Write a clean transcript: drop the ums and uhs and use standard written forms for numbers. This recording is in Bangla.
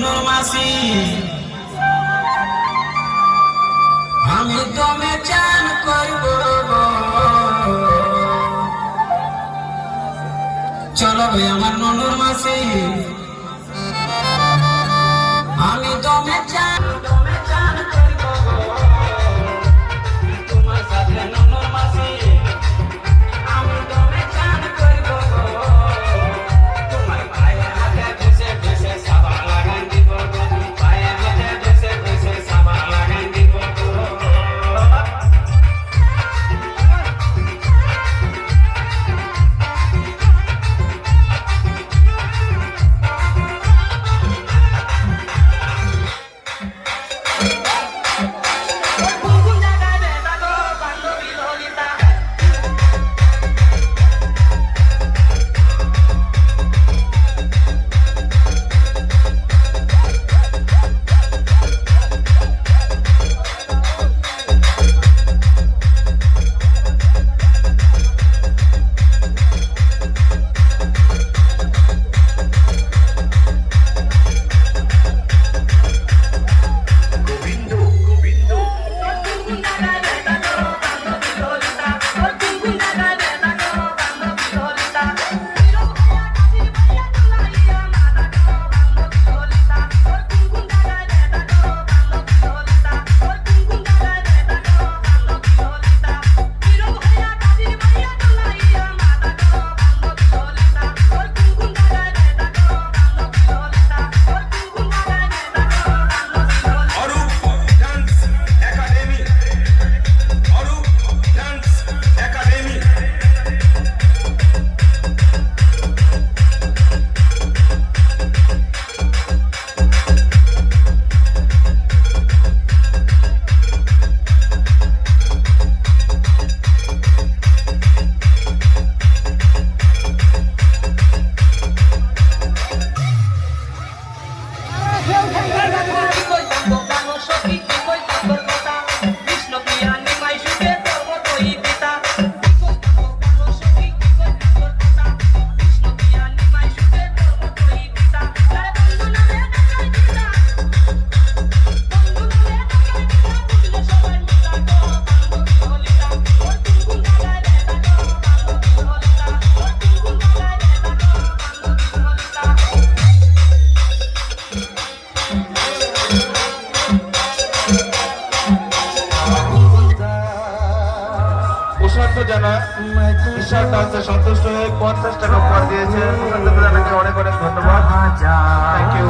ননুর মাসি আমি তুমি চান করব চলো ভাই আমার ননুর মাসি আমি তুমি চান করব তোমার সাথে ননুর মাসি আমি তুমি চান করব তোমার পায়ে হাতে ঘষে ঘষে সাবান লাগান দিব পায়ে হাতে ঘষে ঘষে সাবান লাগান দিব সন্তুষ্ট হয়ে 50 টাকা উপহার দিয়েছে। অনেক অনেক ধন্যবাদ। Thank you.